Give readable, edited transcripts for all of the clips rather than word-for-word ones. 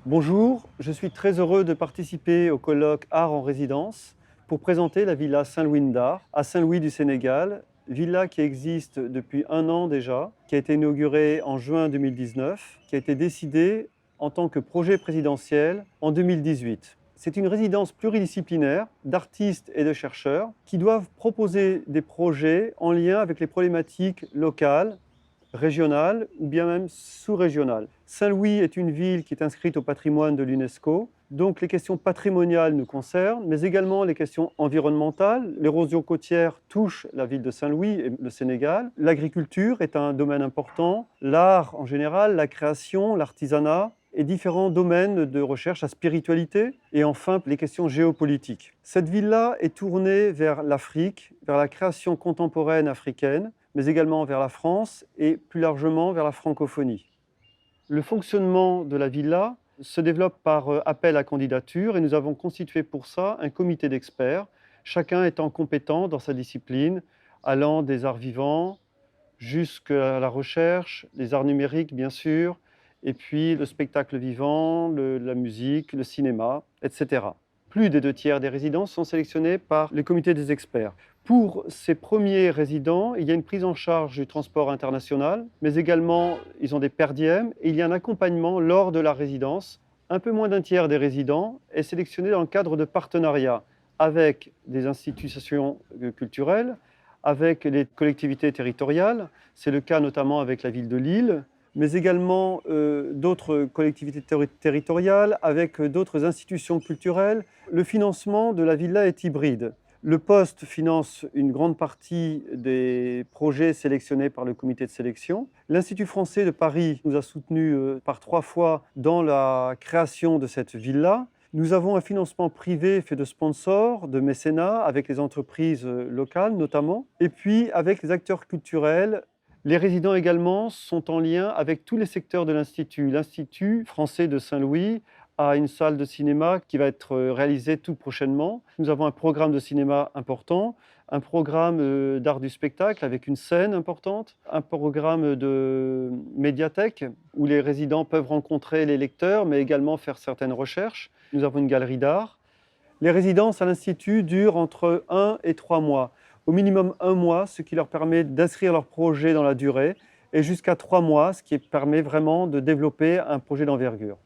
Bonjour, je suis très heureux de participer au colloque Art en résidence pour présenter la villa Saint-Louis Ndar à Saint-Louis du Sénégal, villa qui existe depuis un an déjà, qui a été inaugurée en juin 2019, qui a été décidée en tant que projet présidentiel en 2018. C'est une résidence pluridisciplinaire d'artistes et de chercheurs qui doivent proposer des projets en lien avec les problématiques locales, régionale ou bien même sous-régionale. Saint-Louis est une ville qui est inscrite au patrimoine de l'UNESCO, donc les questions patrimoniales nous concernent, mais également les questions environnementales. L'érosion côtière touche la ville de Saint-Louis et le Sénégal. L'agriculture est un domaine important, l'art en général, la création, l'artisanat, et différents domaines de recherche, la spiritualité et enfin les questions géopolitiques. Cette ville-là est tournée vers l'Afrique, vers la création contemporaine africaine, mais également vers la France et plus largement vers la francophonie. Le fonctionnement de la villa se développe par appel à candidature et nous avons constitué pour ça un comité d'experts, chacun étant compétent dans sa discipline, allant des arts vivants jusqu'à la recherche, les arts numériques bien sûr, et puis le spectacle vivant, la musique, le cinéma, etc. Plus des 2 tiers des résidents sont sélectionnés par le comité des experts. Pour ces premiers résidents, il y a une prise en charge du transport international, mais également ils ont des per diem et il y a un accompagnement lors de la résidence. Un peu moins d'1 tiers des résidents est sélectionné dans le cadre de partenariats avec des institutions culturelles, avec les collectivités territoriales. C'est le cas notamment avec la ville de Lille, mais également d'autres collectivités territoriales, avec d'autres institutions culturelles. Le financement de la villa est hybride. Le poste finance une grande partie des projets sélectionnés par le comité de sélection. L'Institut français de Paris nous a soutenus par 3 fois dans la création de cette villa. Nous avons un financement privé fait de sponsors, de mécénats, avec les entreprises locales notamment, et puis avec les acteurs culturels. Les résidents également sont en lien avec tous les secteurs de l'Institut. L'Institut français de Saint-Louis a une salle de cinéma qui va être réalisée tout prochainement. Nous avons un programme de cinéma important, un programme d'art du spectacle avec une scène importante, un programme de médiathèque où les résidents peuvent rencontrer les lecteurs, mais également faire certaines recherches. Nous avons une galerie d'art. Les résidences à l'Institut durent entre 1 et 3 mois. Au minimum 1 mois, ce qui leur permet d'inscrire leur projet dans la durée, et jusqu'à 3 mois, ce qui permet vraiment de développer un projet d'envergure.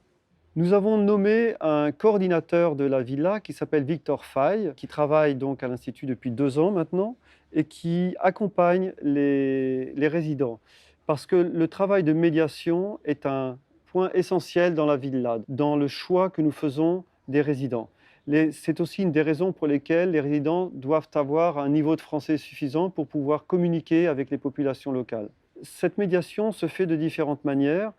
Nous avons nommé un coordinateur de la villa qui s'appelle Victor Faye, qui travaille donc à l'Institut depuis 2 ans maintenant et qui accompagne les résidents. Parce que le travail de médiation est un point essentiel dans la villa, dans le choix que nous faisons des résidents. C'est aussi une des raisons pour lesquelles les résidents doivent avoir un niveau de français suffisant pour pouvoir communiquer avec les populations locales. Cette médiation se fait de différentes manières,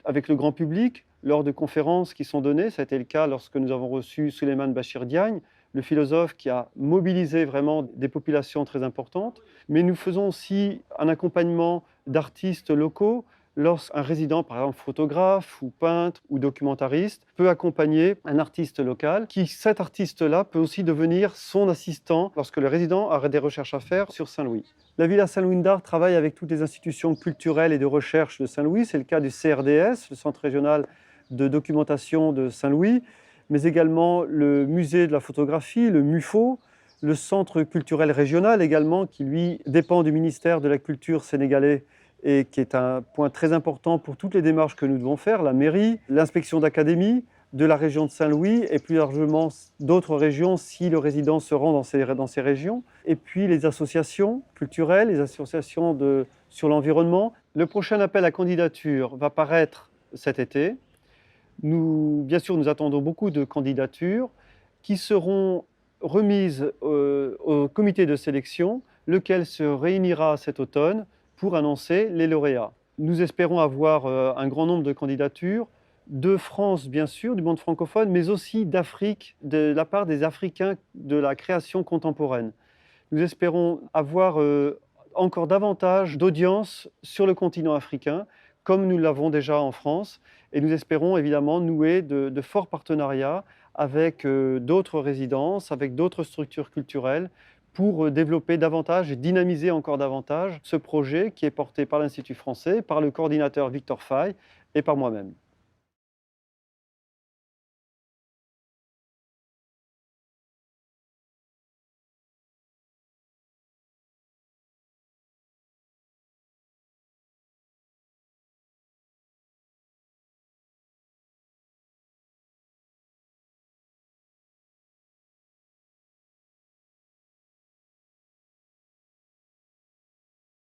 avec le grand public, lors de conférences qui sont données. Ça a été le cas lorsque nous avons reçu Souleymane Bachir Diagne, le philosophe qui a mobilisé vraiment des populations très importantes. Mais nous faisons aussi un accompagnement d'artistes locaux. Lorsqu'un résident, par exemple photographe ou peintre ou documentariste, peut accompagner un artiste local, cet artiste-là peut aussi devenir son assistant lorsque le résident a des recherches à faire sur Saint-Louis. La Villa Saint-Louis Ndar travaille avec toutes les institutions culturelles et de recherche de Saint-Louis. C'est le cas du CRDS, le Centre régional de documentation de Saint-Louis, mais également le musée de la photographie, le MUFO, le Centre culturel régional également, qui lui dépend du ministère de la Culture sénégalais et qui est un point très important pour toutes les démarches que nous devons faire, la mairie, l'inspection d'académie de la région de Saint-Louis et plus largement d'autres régions si le résident se rend dans ces régions, et puis les associations culturelles, les associations sur l'environnement. Le prochain appel à candidature va paraître cet été. Bien sûr, nous attendons beaucoup de candidatures qui seront remises au comité de sélection, lequel se réunira cet automne pour annoncer les lauréats. Nous espérons avoir un grand nombre de candidatures de France, bien sûr, du monde francophone, mais aussi d'Afrique, de la part des Africains de la création contemporaine. Nous espérons avoir encore davantage d'audience sur le continent africain, comme nous l'avons déjà en France, et nous espérons évidemment nouer de forts partenariats avec d'autres résidences, avec d'autres structures culturelles, pour développer davantage et dynamiser encore davantage ce projet qui est porté par l'Institut français, par le coordinateur Victor Faye et par moi-même.